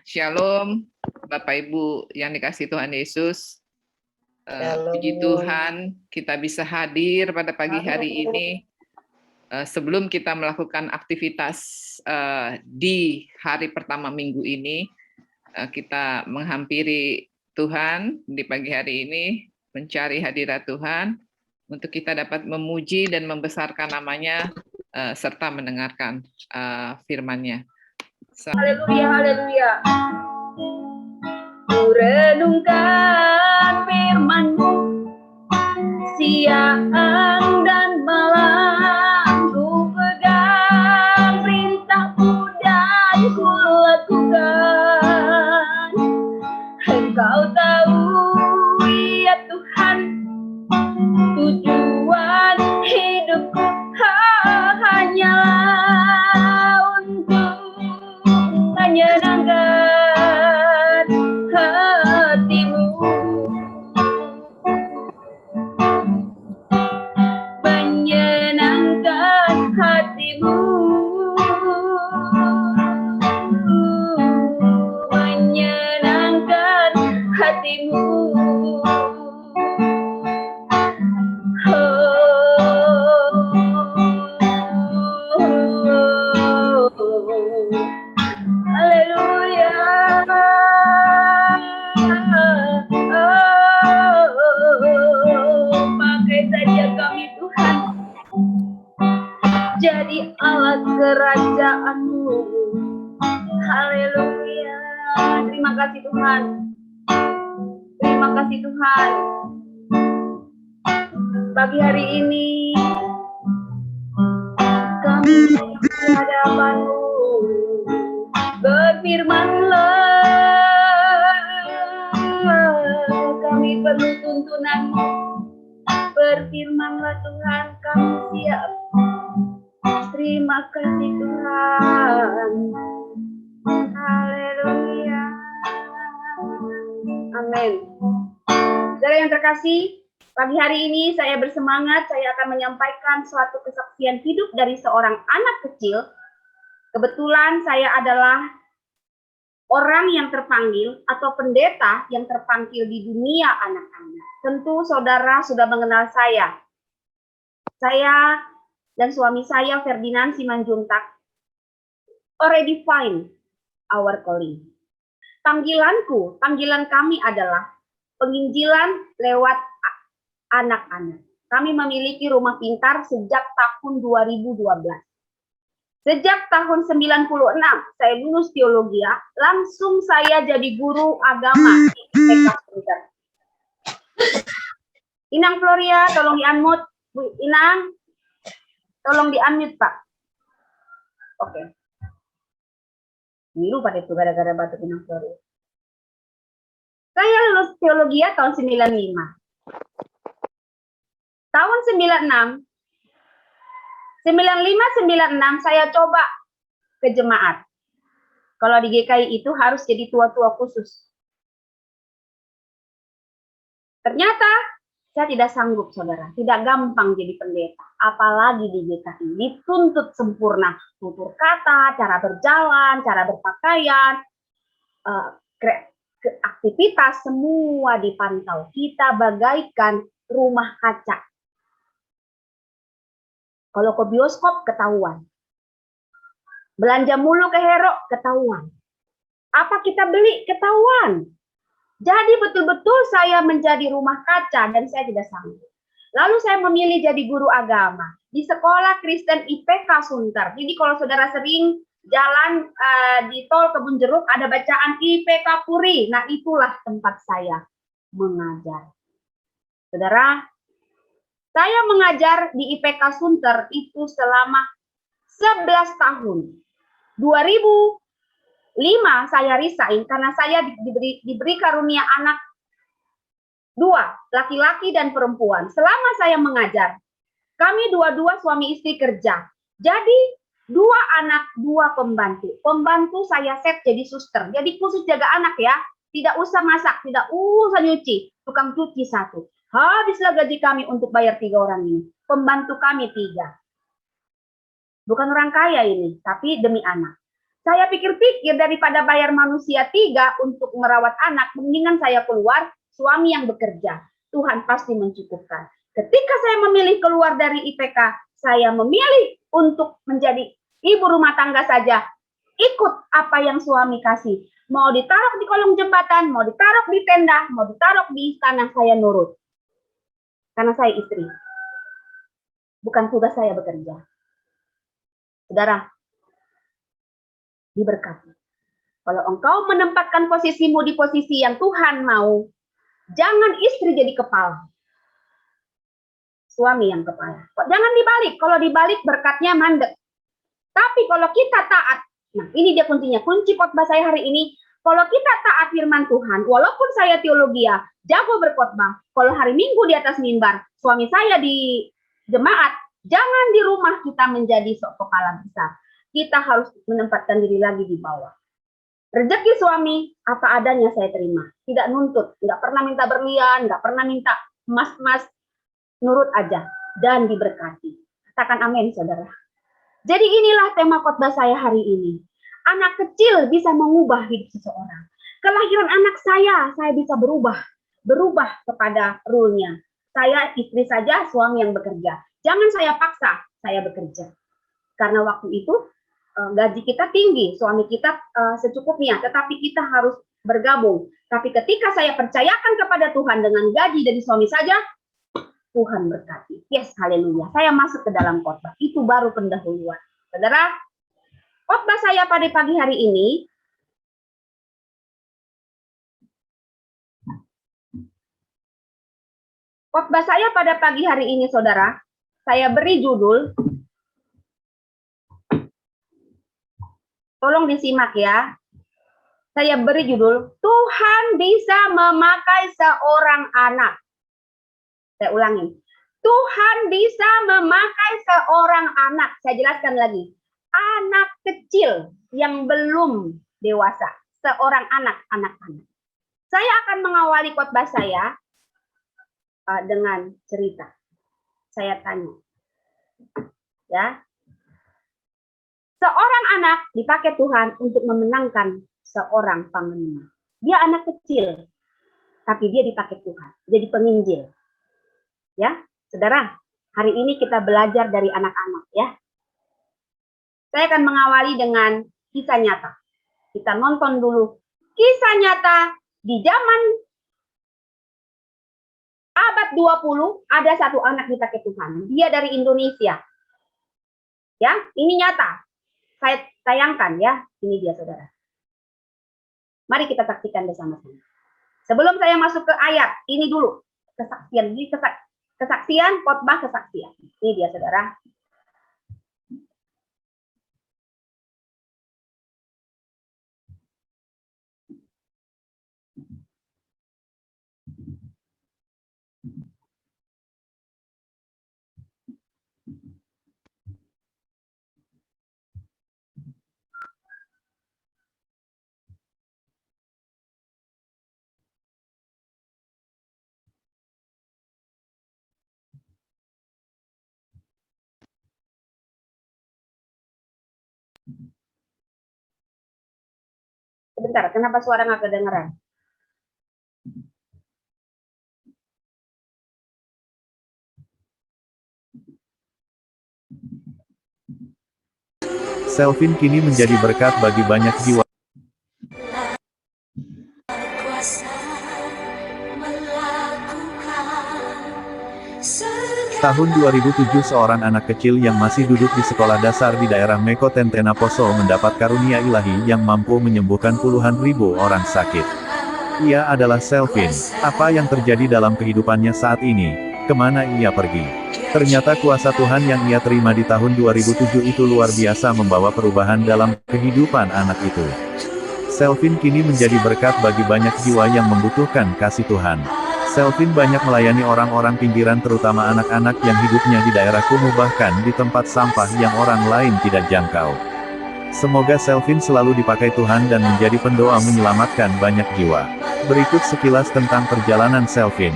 Shalom, Bapak Ibu yang dikasihi Tuhan Yesus. Puji Tuhan, kita bisa hadir pada pagi hari ini. Sebelum kita melakukan aktivitas di hari pertama minggu ini, kita menghampiri Tuhan di pagi hari ini, mencari hadirat Tuhan, untuk kita dapat memuji dan membesarkan namanya, serta mendengarkan firman-Nya. Haleluya, haleluya. Ku renungkan firman-Mu siang dan malam, ku pegang perintah-Mu dan ku lakukan. Engkau tahu ya Tuhan, tujuan hidupku hanyalah untuk menyenangkan hati-Mu, menyenangkan hati-Mu, menyenangkan hati-Mu. Haleluya. Pakai saja kami Tuhan, jadi alat kerajaan-Mu. Haleluya. Terima kasih Tuhan. Terima kasih Tuhan. Pagi hari ini kami di hadapan-Mu, berfirman-Lah, kami perlu tuntunan-Mu. Berfirman-Lah Tuhan, kami siap. Terima kasih Tuhan. Haleluya. Amin. Saudara yang terkasih, pagi hari ini saya bersemangat, saya akan menyampaikan suatu kesaksian hidup dari seorang anak kecil. Kebetulan saya adalah orang yang terpanggil atau pendeta yang terpanggil di dunia anak-anak. Tentu saudara sudah mengenal saya. Saya dan suami saya, Ferdinand Simanjuntak, already find our calling. Panggilan kami adalah penginjilan lewat anak-anak. Kami memiliki rumah pintar sejak tahun 2012. Sejak tahun 96 saya lulus teologi, langsung saya jadi guru agama di IPK Sunter. Inang Floria, tolong di-unmute. Bu Inang, tolong di-unmute, Pak. Oke. Ini lupa itu gara-gara batuk Inang Floria. Saya lulus teologi tahun 95. Tahun 96, 95-96 saya coba ke jemaat. Kalau di GKI itu harus jadi tua-tua khusus. Ternyata saya tidak sanggup, saudara. Tidak gampang jadi pendeta. Apalagi di GKI. Dituntut sempurna. Tutur kata, cara berjalan, cara berpakaian, aktivitas semua dipantau. Kita bagaikan rumah kaca. Kalau ke bioskop, ketahuan. Belanja mulu ke Hero, ketahuan. Apa kita beli, ketahuan. Jadi betul-betul saya menjadi rumah kaca dan saya tidak sanggup. Lalu saya memilih jadi guru agama di sekolah Kristen IPK Sunter. Jadi kalau saudara sering jalan di tol Kebun Jeruk, ada bacaan IPK Puri. Nah, itulah tempat saya mengajar. Saudara, saya mengajar di IPK Sunter itu selama 11 tahun. 2005 saya resign karena saya diberi karunia anak 2, laki-laki dan perempuan. Selama saya mengajar, kami dua-dua suami istri kerja. Jadi 2 anak, 2 pembantu. Pembantu saya set jadi suster. Jadi khusus jaga anak ya. Tidak usah masak, tidak usah nyuci. Tukang cuci 1. Habislah gaji kami untuk bayar 3 orang ini. Pembantu kami 3. Bukan orang kaya ini, tapi demi anak. Saya pikir-pikir daripada bayar manusia 3 untuk merawat anak, mendingan saya keluar, suami yang bekerja. Tuhan pasti mencukupkan. Ketika saya memilih keluar dari IPK, saya memilih untuk menjadi ibu rumah tangga saja. Ikut apa yang suami kasih. Mau ditaruh di kolong jembatan, mau ditaruh di tenda, mau ditaruh di istana, saya nurut. Karena saya istri. Bukan tugas saya bekerja. Saudara, diberkati. Kalau engkau menempatkan posisimu di posisi yang Tuhan mau, jangan istri jadi kepala. Suami yang kepala. Jangan dibalik. Kalau dibalik berkatnya mandek. Tapi kalau kita taat, nah ini dia kuncinya. Kunci khotbah saya hari ini, kalau kita taat firman Tuhan, walaupun saya teologia, jago berkhotbah, kalau hari Minggu di atas mimbar, suami saya di jemaat, jangan di rumah kita menjadi sok kepala besar. Kita harus menempatkan diri lagi di bawah. Rezeki suami, apa adanya saya terima. Tidak nuntut, tidak pernah minta berlian, tidak pernah minta emas-emas, nurut aja dan diberkati. Katakan amin, saudara. Jadi inilah tema khotbah saya hari ini. Anak kecil bisa mengubah hidup seseorang. Kelahiran anak saya bisa berubah kepada rule-nya. Saya istri saja, suami yang bekerja. Jangan saya paksa, saya bekerja. Karena waktu itu gaji kita tinggi, suami kita secukupnya, tetapi kita harus bergabung. Tapi ketika saya percayakan kepada Tuhan dengan gaji dari suami saja, Tuhan berkati. Yes, haleluya. Saya masuk ke dalam khotbah. Itu baru pendahuluan. Saudara, khotbah saya pada pagi hari ini, saudara, saya beri judul, tolong disimak ya. Saya beri judul, Tuhan bisa memakai seorang anak. Saya ulangi. Tuhan bisa memakai seorang anak. Saya jelaskan lagi. Anak kecil yang belum dewasa. Seorang anak-anak. Saya akan mengawali khotbah saya dengan cerita. Saya tanya. Ya. Seorang anak dipakai Tuhan untuk memenangkan seorang panglima. Dia anak kecil, tapi dia dipakai Tuhan. Jadi penginjil. Ya, saudara, hari ini kita belajar dari anak-anak ya. Saya akan mengawali dengan kisah nyata. Kita nonton dulu kisah nyata di zaman abad 20 ada satu anak dipakai Tuhan. Dia dari Indonesia. Ya, ini nyata. Saya tayangkan ya. Ini dia saudara. Mari kita saksikan bersama-sama. Sebelum saya masuk ke ayat, ini dulu kesaksian. Ini kesaksian, khotbah kesaksian. Ini dia saudara. Sebentar, kenapa suara nggak kedengeran? Selvin kini menjadi berkat bagi banyak jiwa. Tahun 2007 seorang anak kecil yang masih duduk di sekolah dasar di daerah Meko Tentena Poso mendapat karunia ilahi yang mampu menyembuhkan puluhan ribu orang sakit. Ia adalah Selvin. Apa yang terjadi dalam kehidupannya saat ini? Kemana ia pergi? Ternyata kuasa Tuhan yang ia terima di tahun 2007 itu luar biasa membawa perubahan dalam kehidupan anak itu. Selvin kini menjadi berkat bagi banyak jiwa yang membutuhkan kasih Tuhan. Selvin banyak melayani orang-orang pinggiran terutama anak-anak yang hidupnya di daerah kumuh bahkan di tempat sampah yang orang lain tidak jangkau. Semoga Selvin selalu dipakai Tuhan dan menjadi pendoa menyelamatkan banyak jiwa. Berikut sekilas tentang perjalanan Selvin.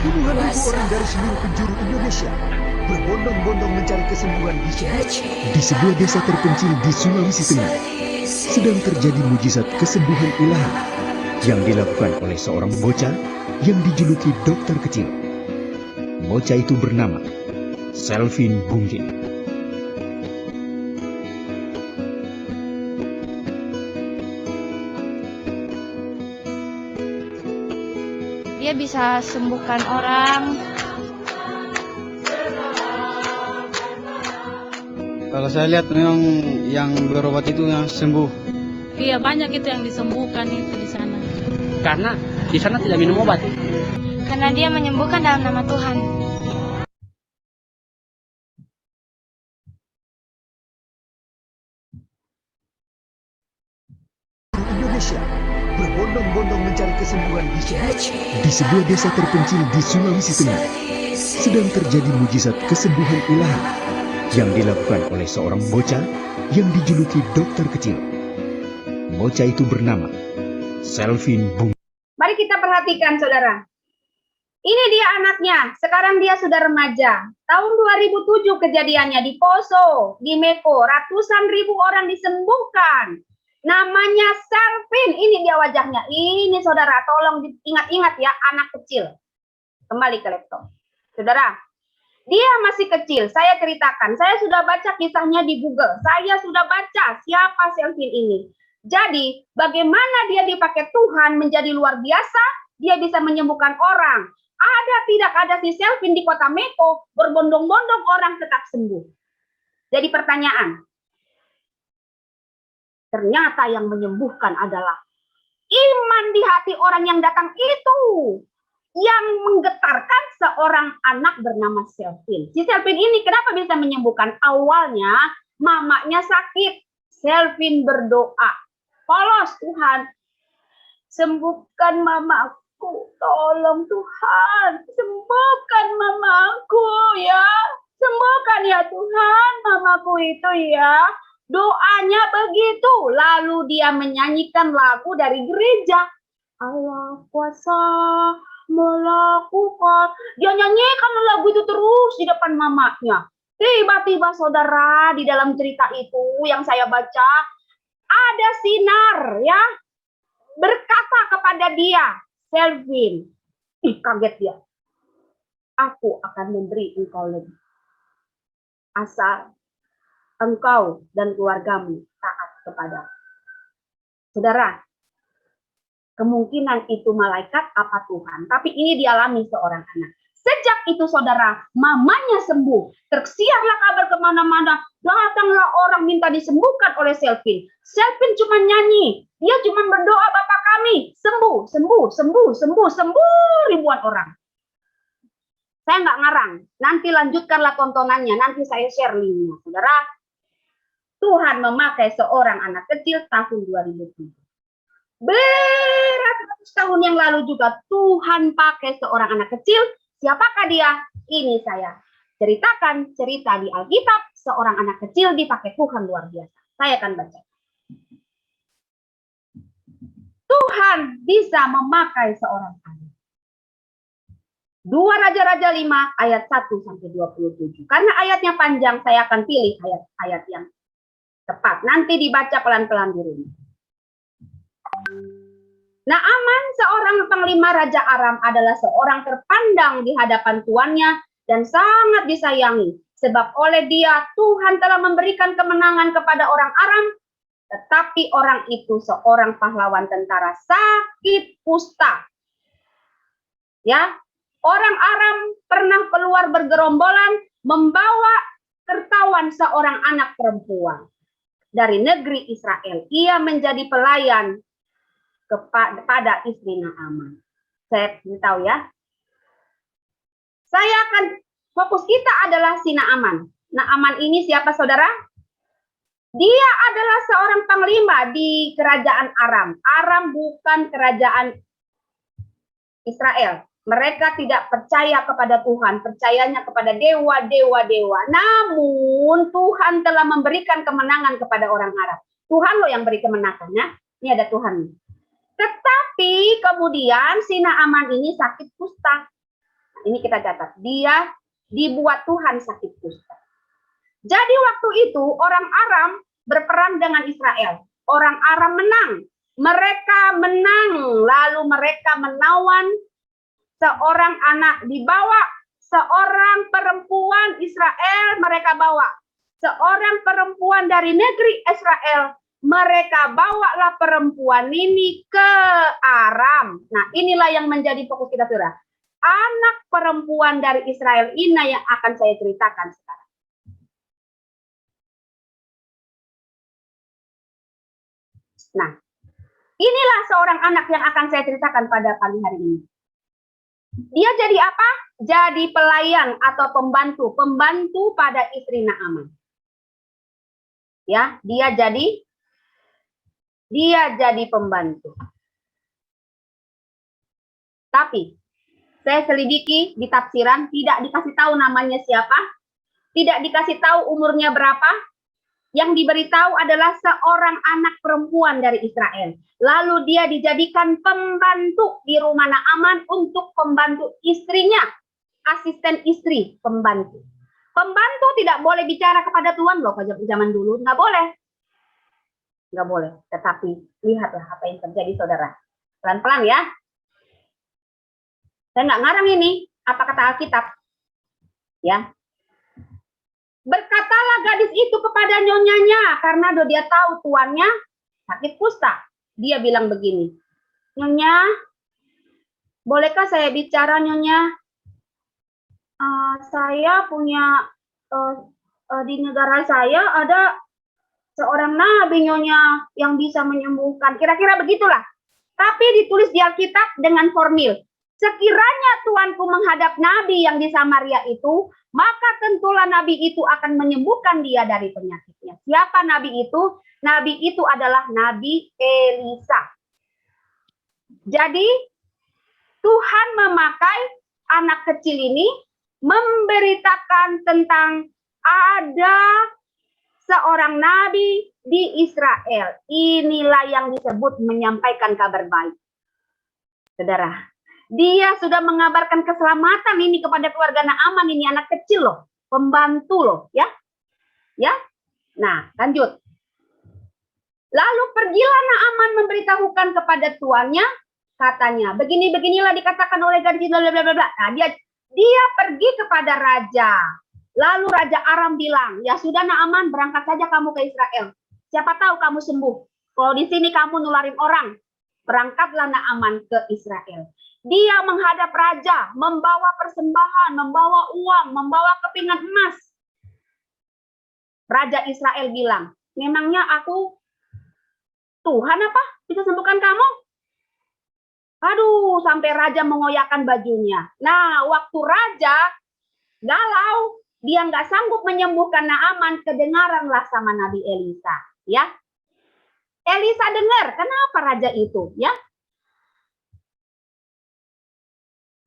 Puluhan ribu orang dari seluruh penjuru Indonesia berbondong-bondong mencari kesembuhan di sebuah desa terpencil di Sulawesi Tengah. Sedang terjadi mujizat kesembuhan ilahi yang dilakukan oleh seorang bocah yang dijuluki dokter kecil. Bocah itu bernama Selvin Bunggin. Dia bisa sembuhkan orang. Kalau saya lihat memang yang berobat itu yang sembuh. Iya, banyak itu yang disembuhkan itu di sana. Karena di sana tidak minum obat. Karena dia menyembuhkan dalam nama Tuhan. Indonesia berbondong-bondong mencari kesembuhan di sebuah desa terpencil di Sulawesi Tengah. Sedang terjadi mujizat kesembuhan ilahi yang dilakukan oleh seorang bocah yang dijuluki dokter kecil. Bocah itu bernama Selvin Bunggin. Mari kita perhatikan, saudara. Ini dia anaknya. Sekarang dia sudah remaja. Tahun 2007 kejadiannya di Poso, di Meko. Ratusan ribu orang disembuhkan. Namanya Selvin. Ini dia wajahnya. Ini saudara, tolong diingat-ingat ya, anak kecil. Kembali ke laptop. Saudara, dia masih kecil. Saya ceritakan. Saya sudah baca kisahnya di Google. Saya sudah baca siapa Selvin ini. Jadi, bagaimana dia dipakai Tuhan menjadi luar biasa, dia bisa menyembuhkan orang. Tidak ada si Selvin di kota Meko, berbondong-bondong orang tetap sembuh. Jadi pertanyaan, ternyata yang menyembuhkan adalah iman di hati orang yang datang itu, yang menggetarkan seorang anak bernama Selvin. Si Selvin ini kenapa bisa menyembuhkan? Awalnya mamanya sakit, Selvin berdoa, "Polos Tuhan, sembuhkan mamaku, tolong Tuhan, sembuhkan mamaku ya, sembuhkan ya Tuhan mamaku itu ya." Doanya begitu, lalu dia menyanyikan lagu dari gereja. Allah kuasa melakukan. Dia nyanyikan lagu itu terus di depan mamanya. Tiba-tiba saudara, di dalam cerita itu yang saya baca, ada sinar ya, berkata kepada dia, Selvin, kaget dia. Aku akan memberi engkau lebih. Asal engkau dan keluargamu taat kepada. Saudara, kemungkinan itu malaikat apa Tuhan, tapi ini dialami seorang anak. Sejak itu saudara, mamanya sembuh. Tersiarlah kabar kemana-mana. Datanglah orang minta disembuhkan oleh Selvin. Selvin cuma nyanyi. Dia cuma berdoa, Bapa kami, sembuh, sembuh, sembuh, sembuh, sembuh ribuan orang. Saya nggak ngarang. Nanti lanjutkanlah tontonannya. Nanti saya share linknya. Saudara, Tuhan memakai seorang anak kecil tahun 2007. Beratus tahun yang lalu juga Tuhan pakai seorang anak kecil. Siapakah dia? Ini saya ceritakan cerita di Alkitab. Seorang anak kecil dipakai Tuhan luar biasa. Saya akan baca. Tuhan bisa memakai seorang anak. 2 Raja-Raja 5 ayat 1-27. Karena ayatnya panjang, saya akan pilih ayat-ayat yang tepat. Nanti dibaca pelan-pelan di rumah. Naaman, seorang panglima Raja Aram, adalah seorang terpandang di hadapan tuannya dan sangat disayangi. Sebab oleh dia Tuhan telah memberikan kemenangan kepada orang Aram. Tetapi orang itu seorang pahlawan tentara sakit kusta. Ya, orang Aram pernah keluar bergerombolan membawa tertawan seorang anak perempuan dari negeri Israel. Ia menjadi pelayan kepada istri Naaman. Saya tahu ya. Saya akan fokus kita adalah si Naaman. Naaman ini siapa saudara? Dia adalah seorang panglima di kerajaan Aram. Aram bukan kerajaan Israel. Mereka tidak percaya kepada Tuhan, percayanya kepada dewa-dewa. Namun Tuhan telah memberikan kemenangan kepada orang Arab. Tuhan loh yang beri kemenangannya. Ini ada Tuhan. Tetapi kemudian si Naaman ini sakit kusta. ini kita catat. Dia dibuat Tuhan sakit kusta. Jadi waktu itu orang Aram berperang dengan Israel. Orang Aram menang. Mereka menang. Lalu mereka menawan seorang anak, dibawa seorang perempuan Israel, mereka bawa seorang perempuan dari negeri Israel, mereka bawalah perempuan ini ke Aram. Nah, inilah yang menjadi fokus kita, saudara. Anak perempuan dari Israel ini yang akan saya ceritakan sekarang. Nah, inilah seorang anak yang akan saya ceritakan pada pagi hari ini. Dia jadi apa? Jadi pelayan atau pembantu pada istri Naaman. Ya, dia jadi pembantu. Tapi saya selidiki di tafsiran, tidak dikasih tahu namanya siapa, tidak dikasih tahu umurnya berapa. Yang diberitahu adalah seorang anak perempuan dari Israel. Lalu dia dijadikan pembantu di rumah Naaman untuk pembantu istrinya. Asisten istri, pembantu. Pembantu tidak boleh bicara kepada tuan loh, zaman dulu. Nggak boleh. Nggak boleh. Tetapi lihatlah apa yang terjadi, saudara. Pelan-pelan ya. Saya nggak ngarang ini. Apa kata Alkitab? Ya. Berkatalah gadis itu kepada nyonyanya, karena dia tahu tuannya sakit kusta. Dia bilang begini, Nyonya, bolehkah saya bicara, Nyonya? Saya punya, di negara saya ada seorang nabi, Nyonya, yang bisa menyembuhkan. Kira-kira begitulah. Tapi ditulis di Alkitab dengan formil. Sekiranya tuanku menghadap nabi yang di Samaria itu, maka tentulah nabi itu akan menyembuhkan dia dari penyakitnya. Siapa nabi itu? Nabi itu adalah Nabi Elisa. Jadi Tuhan memakai anak kecil ini memberitakan tentang ada seorang nabi di Israel. Inilah yang disebut menyampaikan kabar baik. Saudara, dia sudah mengabarkan keselamatan ini kepada keluarga Naaman, ini anak kecil loh, pembantu loh, ya. Ya. Nah, lanjut. Lalu pergilah Naaman memberitahukan kepada tuannya, katanya, begini-beginilah dikatakan oleh gadis bla bla bla bla. Nah, dia pergi kepada raja. Lalu Raja Aram bilang, ya sudah Naaman, berangkat saja kamu ke Israel. Siapa tahu kamu sembuh. Kalau di sini kamu nularin orang. Berangkatlah Naaman ke Israel. Dia menghadap raja, membawa persembahan, membawa uang, membawa kepingan emas. Raja Israel bilang, memangnya aku Tuhan apa bisa sembuhkan kamu? Aduh, sampai raja mengoyakkan bajunya. Nah, waktu raja galau, dia nggak sanggup menyembuhkan Naaman, kedengaranlah sama Nabi Elisa. Ya, Elisa dengar, kenapa raja itu? Ya,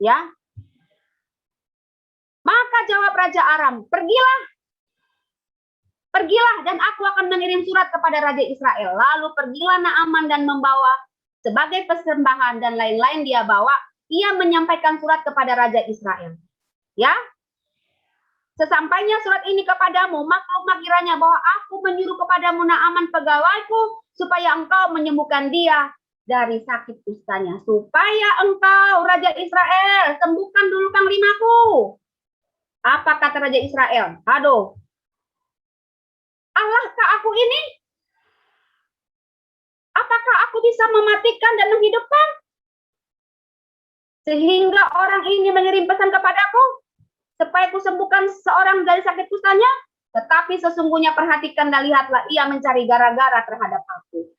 ya. Maka jawab Raja Aram, pergilah dan aku akan mengirim surat kepada Raja Israel. Lalu pergilah Naaman dan membawa sebagai persembahan dan lain-lain dia bawa. Ia menyampaikan surat kepada Raja Israel. Ya, sesampainya surat ini kepadamu, maklumlah kiranya bahwa aku menyuruh kepadamu Naaman pegawaiku supaya engkau menyembuhkan dia dari sakit kustanya. Supaya engkau, Raja Israel, sembuhkan dulu panglimaku. Apa kata Raja Israel? Aduh, Allahkah aku ini? Apakah aku bisa mematikan dan menghidupkan? Sehingga orang ini mengirim pesan kepadaku, supaya aku sembuhkan seorang dari sakit kustanya. Tetapi sesungguhnya perhatikan dan lihatlah, ia mencari gara-gara terhadap aku.